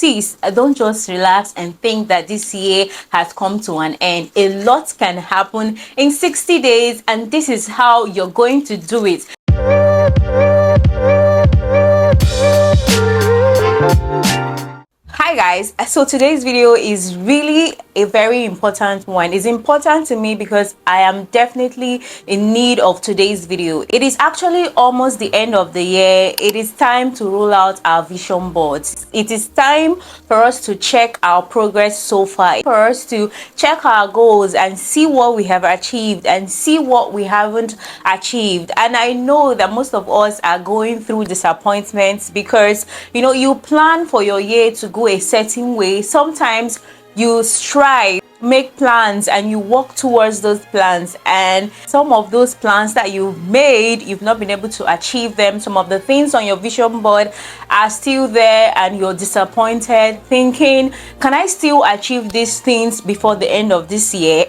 Please don't just relax and think that this year has come to an end. A lot can happen in 60 days, and this is how you're going to do it. Hi guys, so today's video is really a very important one. It's important to me because I am definitely in need of today's video. It is actually almost the end of the year. It is time to roll out our vision boards. It is time for us to check our progress so far, for us to check our goals and see what we have achieved and see what we haven't achieved. And I know that most of us are going through disappointments because you plan for your year to go a certain way. Sometimes you strive, make plans, and you work towards those plans, and some of those plans that you've made, you've not been able to achieve them. Some of the things on your vision board are still there, and you're disappointed, thinking, can I still achieve these things before the end of this year?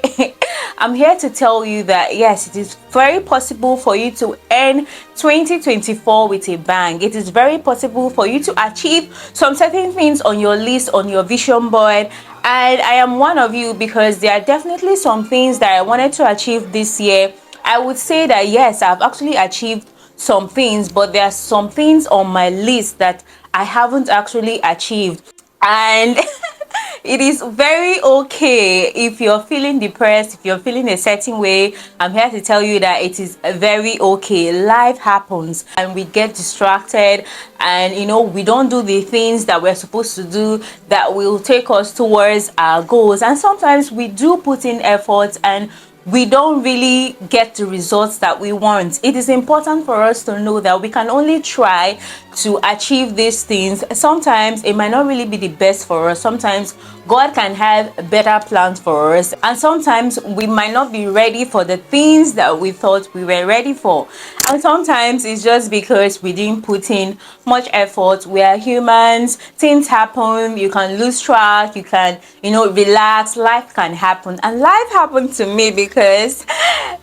I'm here to tell you that yes, it is very possible for you to end 2024 with a bang. It is very possible for you to achieve some certain things on your list, on your vision board. And I am one of you because there are definitely some things that I wanted to achieve this year. I would say that yes, I've actually achieved some things, but there are some things on my list that I haven't actually achieved. And it is very okay if you're feeling depressed, if you're feeling a certain way. I'm here to tell you that it is very okay. Life happens and we get distracted, and we don't do the things that we're supposed to do that will take us towards our goals. And sometimes we do put in effort and we don't really get the results that we want. It is important for us to know that we can only try to achieve these things. Sometimes it might not really be the best for us. Sometimes God can have better plans for us, and sometimes we might not be ready for the things that we thought we were ready for. And sometimes it's just because we didn't put in much effort. We are humans, things happen, you can lose track, you can relax, life can happen. And life happened to me because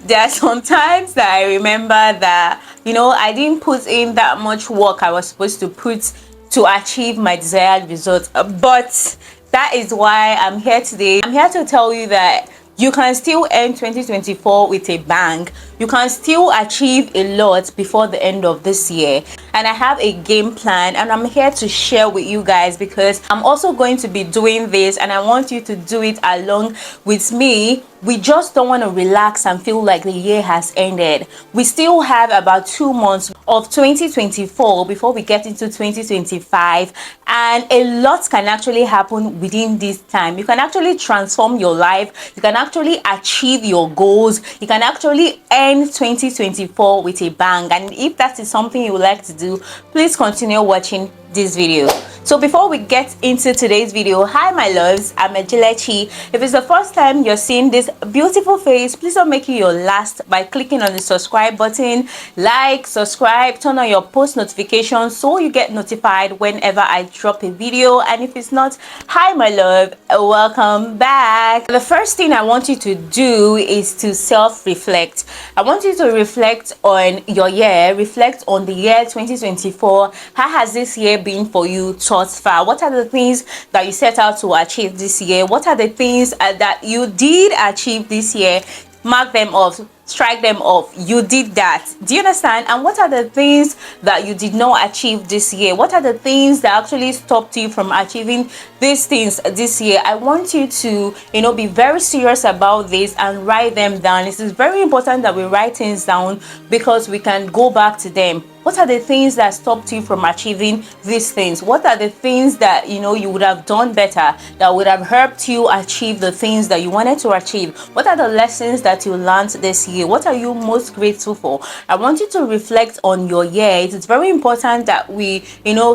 there are some times that I remember that I didn't put in that much work I was supposed to put to achieve my desired results. But that is why I'm here today. I'm here to tell you that you can still end 2024 with a bang. You can still achieve a lot before the end of this year. And I have a game plan, and I'm here to share with you guys because I'm also going to be doing this, and I want you to do it along with me. We just don't want to relax and feel like the year has ended. We still have about 2 months of 2024 before we get into 2025, and a lot can actually happen within this time. You can actually transform your life. You can actually achieve your goals. You can actually end 2024 with a bang. And if that is something you would like to do, please continue watching this video. So before we get into today's video, hi my loves, I'm Ejilechi. If it's the first time you're seeing this beautiful face, please don't make it your last by clicking on the subscribe button. Like, subscribe, turn on your post notifications so you get notified whenever I drop a video. And if it's not, hi my love, welcome back. The first thing I want you to do is to self-reflect. I want you to reflect on your year, reflect on the year 2024. How has this year been for you thus far? What are the things that you set out to achieve this year? What are the things that you did achieve this year? Mark them off, strike them off. You did that. Do you understand? And what are the things that you did not achieve this year? What are the things that actually stopped you from achieving these things this year? I want you to be very serious about this and write them down. It is very important that we write things down because we can go back to them. What are the things that stopped you from achieving these things? What are the things that you would have done better, that would have helped you achieve the things that you wanted to achieve? What are the lessons that you learned this year? What are you most grateful for? I want you to reflect on your year. It is very important that we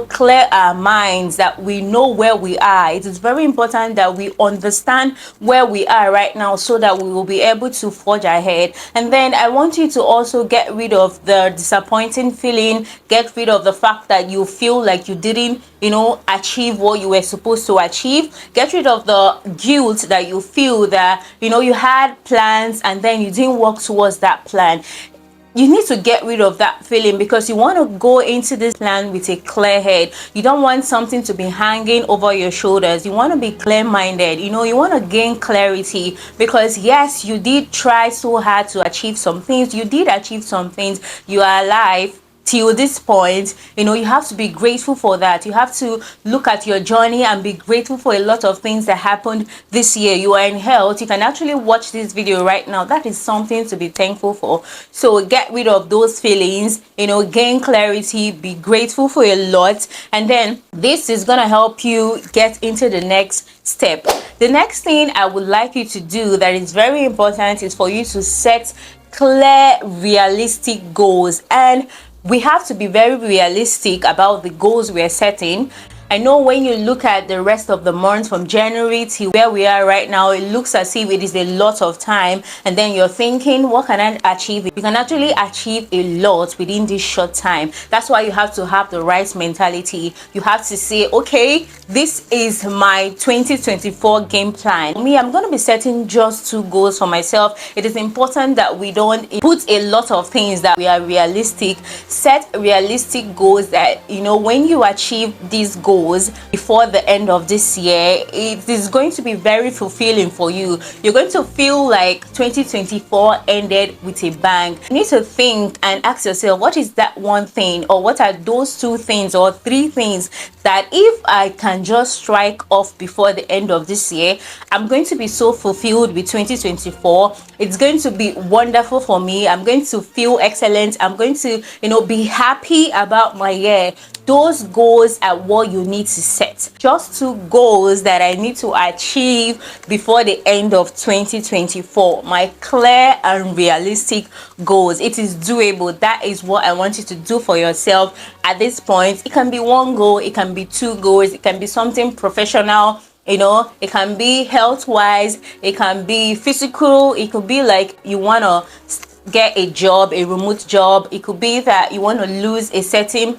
clear our minds, that we know where we are. It is very important that we understand where we are right now so that we will be able to forge ahead. And then I want you to also get rid of the disappointing feeling. Get rid of the fact that you feel like you didn't achieve what you were supposed to achieve. Get rid of the guilt that you feel that you had plans and then you didn't work towards that plan. you need to get rid of that feeling, because you want to go into this plan with a clear head. You don't want something to be hanging over your shoulders. You want to be clear-minded. You know, you want to gain clarity, because yes, you did try so hard to achieve some things. You did achieve some things. You are alive till this point. You know, you have to be grateful for that. You have to look at your journey and be grateful for a lot of things that happened this year. You are in health. You can actually watch this video right now. That is something to be thankful for. So get rid of those feelings, you know, gain clarity, be grateful for a lot, and then this is gonna help you get into the next step. The next thing I would like you to do that is very important is for you to set clear, realistic goals. And we have to be very realistic about the goals we're setting. I know when you look at the rest of the month from January to where we are right now, it looks as if it is a lot of time, and then you're thinking, what can I achieve? You can actually achieve a lot within this short time. That's why you have to have the right mentality. You have to say, okay, this is my 2024 game plan. For me, I'm going to be setting just 2 goals for myself. It is important that we don't put a lot of things, that we are realistic. Set realistic goals that, you know, when you achieve these goals before the end of this year, it is going to be very fulfilling for you. You're going to feel like 2024 ended with a bang. You need to think and ask yourself, what is that one thing, or what are those 2 things or 3 things that if I can just strike off before the end of this year, I'm going to be so fulfilled with 2024. It's going to be wonderful for me. I'm going to feel excellent. I'm going to, you know, be happy about my year. Those goals are what you need to set. Just 2 goals that I need to achieve before the end of 2024. My clear and realistic goals. It is doable. That is what I want you to do for yourself at this point. It can be 1 goal, it can be 2 goals, it can be something professional. You know, it can be health wise, it can be physical, it could be like you want to get a job, a remote job. It could be that you want to lose a certain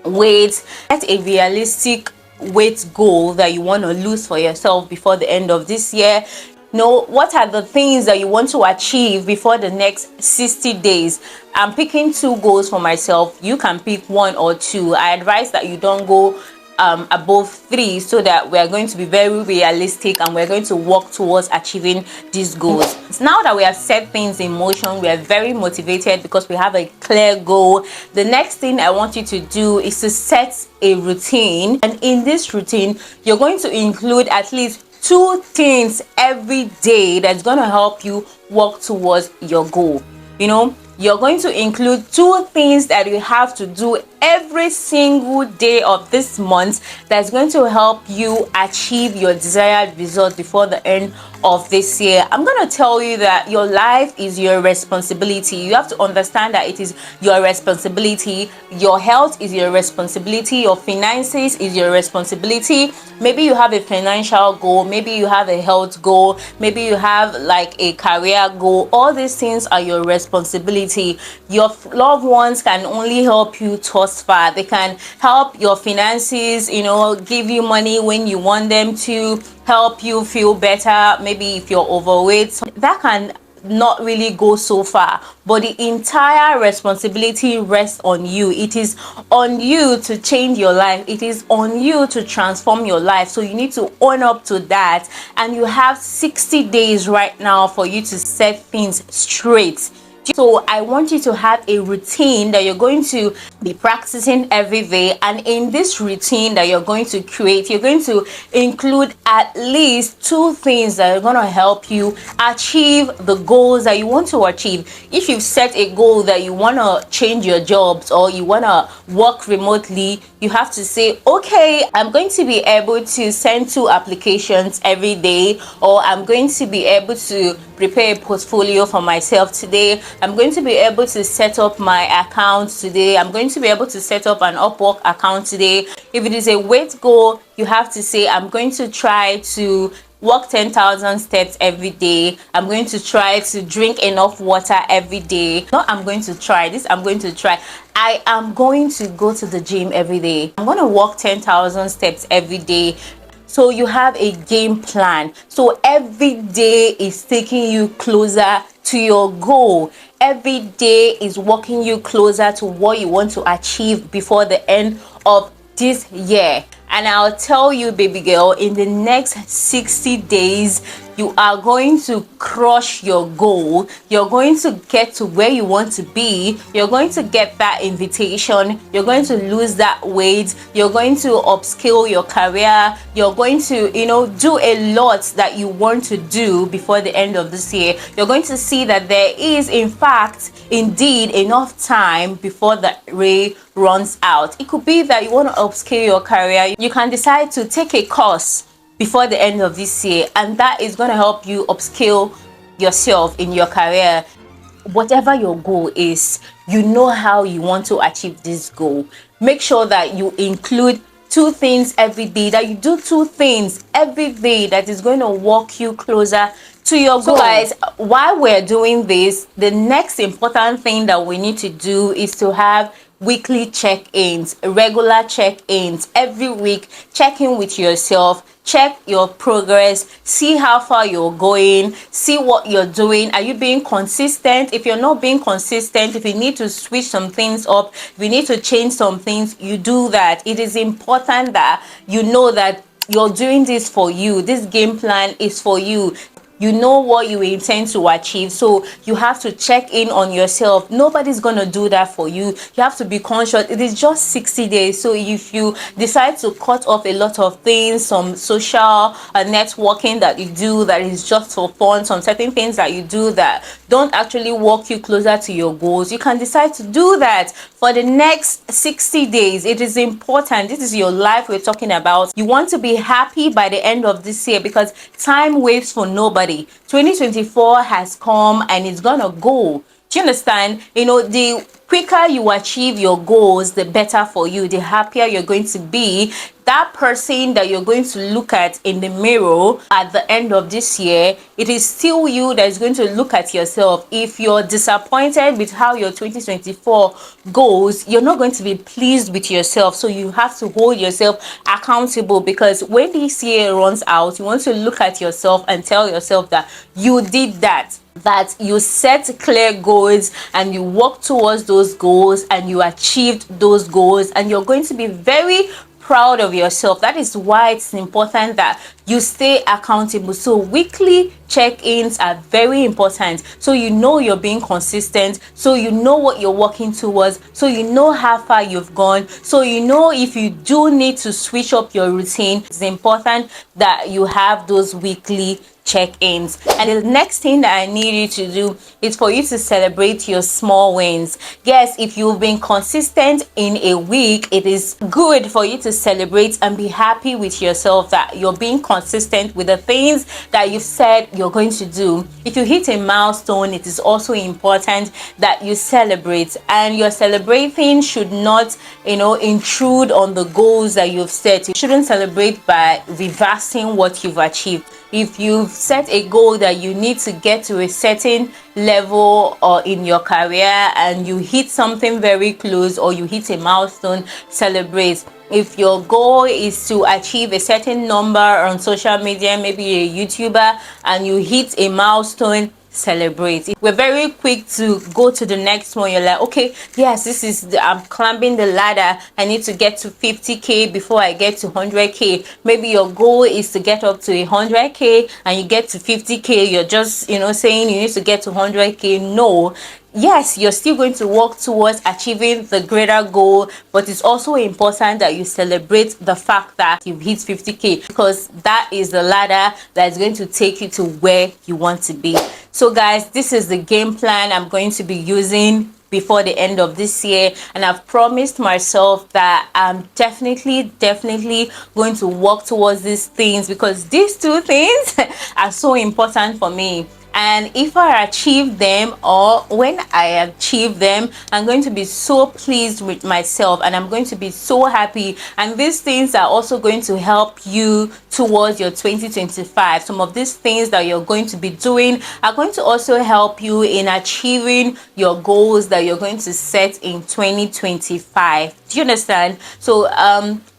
weight. Set a realistic weight goal that you want to lose for yourself before the end of this year. Know what are the things that you want to achieve before the next 60 days. I'm picking 2 goals for myself. You can pick 1 or 2. I advise that you don't go above 3, so that we are going to be very realistic and we're going to work towards achieving these goals. Now that we have set things in motion, we are very motivated because we have a clear goal. The next thing I want you to do is to set a routine, and in this routine you're going to include at least 2 things every day that's going to help you work towards your goal. You know, you're going to include 2 things that you have to do every single day of this month that's going to help you achieve your desired result before the end of this year. I'm going to tell you that your life is your responsibility. You have to understand that it is your responsibility. Your health is your responsibility. Your finances is your responsibility. Maybe you have a financial goal, maybe you have a health goal, maybe you have like a career goal. All these things are your responsibility. Your loved ones can only help you thus far. They can help your finances, you know, give you money when you want them to, help you feel better. Maybe if you're overweight, that can not really go so far, but the entire responsibility rests on you. It is on you to change your life. It is on you to transform your life. So you need to own up to that, and you have 60 days right now for you to set things straight. So I want you to have a routine that you're going to be practicing every day, and in this routine that you're going to create, you're going to include at least 2 things that are going to help you achieve the goals that you want to achieve. If you've set a goal that you want to change your jobs or you want to work remotely, you have to say, okay, I'm going to be able to send 2 applications every day, or I'm going to be able to prepare a portfolio for myself today. I'm going to be able to set up my account today. I'm going to be able to set up an Upwork account today. If it is a weight goal, you have to say, I'm going to try to walk 10,000 steps every day. I'm going to try to drink enough water every day. No, I'm going to try this. I'm going to try. I am going to go to the gym every day. I'm going to walk 10,000 steps every day. So you have a game plan. So every day is taking you closer to your goal. Every day is walking you closer to what you want to achieve before the end of this year. And I'll tell you, baby girl, in the next 60 days, you are going to crush your goal. You're going to get to where you want to be. You're going to get that invitation. You're going to lose that weight. You're going to upskill your career. You're going to, do a lot that you want to do before the end of this year. You're going to see that there is, in fact, indeed enough time before the ray runs out. It could be that you want to upskill your career. You can decide to take a course before the end of this year, and that is going to help you upskill yourself in your career. Whatever your goal is, you know how you want to achieve this goal. Make sure that you include 2 things every day, that you do 2 things every day that is going to walk you closer to your goal. So guys, while we're doing this, the next important thing that we need to do is to have weekly check-ins, regular check-ins every week. Check in with yourself, check your progress, see how far you're going, see what you're doing. Are you being consistent? If you're not being consistent, if you need to switch some things up, if you need to change some things, you do that. It is important that you know that you're doing this for you. This game plan is for you. You know what you intend to achieve, so you have to check in on yourself. Nobody's gonna do that for you. You have to be conscious. It is just 60 days, so if you decide to cut off a lot of things, some social networking that you do that is just for fun, some certain things that you do that don't actually walk you closer to your goals, you can decide to do that for the next 60 days. It is important. This is your life we're talking about. You want to be happy by the end of this year, because time waits for nobody. 2024 has come and it's gonna go. Do you understand? The quicker you achieve your goals, the better for you, the happier you're going to be. That person that you're going to look at in the mirror at the end of this year, it is still you that is going to look at yourself. If you're disappointed with how your 2024 goes, you're not going to be pleased with yourself. So you have to hold yourself accountable, because when this year runs out, you want to look at yourself and tell yourself that you did that you set clear goals and you work towards those goals and you achieved those goals, and you're going to be very proud of yourself. That is why it's important that you stay accountable. So weekly check-ins are very important, so you know you're being consistent, so you know what you're working towards, so you know how far you've gone, so you know if you do need to switch up your routine. It's important that you have those weekly check-ins. And the next thing that I need you to do is for you to celebrate your small wins. Yes, if you've been consistent in a week, it is good for you to celebrate and be happy with yourself that you're being consistent with the things that you've said you're going to do. If you hit a milestone, it is also important that you celebrate, and your celebrating should not intrude on the goals that you've set. You shouldn't celebrate by reversing what you've achieved. If you've set a goal that you need to get to a certain level or in your career and you hit something very close, or you hit a milestone, celebrate. If your goal is to achieve a certain number on social media, maybe a YouTuber, and you hit a milestone, celebrate. We're very quick to go to the next one. You're like, okay, yes, I'm climbing the ladder. I need to get to 50k before I get to 100k. Maybe your goal is to get up to 100k and you get to 50k. You're just saying you need to get to 100k. No, yes, you're still going to work towards achieving the greater goal, but it's also important that you celebrate the fact that you've hit 50k, because that is the ladder that is going to take you to where you want to be. So guys, this is the game plan I'm going to be using before the end of this year, and I've promised myself that I'm definitely going to work towards these things, because these 2 things are so important for me. And if I achieve them, or when I achieve them, I'm going to be so pleased with myself and I'm going to be so happy. And these things are also going to help you towards your 2025. Some of these things that you're going to be doing are going to also help you in achieving your goals that you're going to set in 2025. Do you understand? So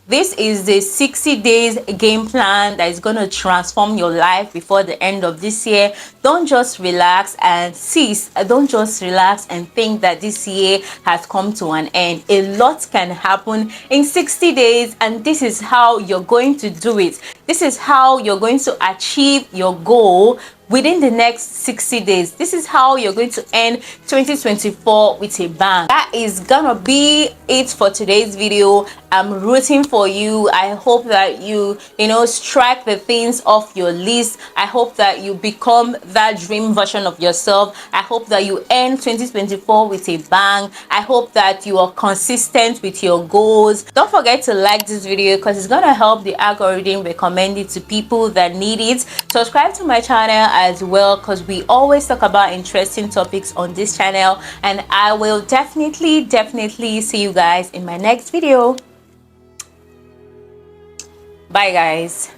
This is the 60 days game plan that is going to transform your life before the end of this year. Don't just relax and cease. Don't just relax and think that this year has come to an end. A lot can happen in 60 days, and this is how you're going to do it. This is how you're going to achieve your goal within the next 60 days. This is how you're going to end 2024 with a bang. That is gonna be it for today's video. I'm rooting for you. I hope that you strike the things off your list. I hope that you become that dream version of yourself. I hope that you end 2024 with a bang. I hope that you are consistent with your goals. Don't forget to like this video because it's gonna help the algorithm recommend it to people that need it. Subscribe to my channel as well, because we always talk about interesting topics on this channel, and I will definitely see you guys in my next video. Bye guys.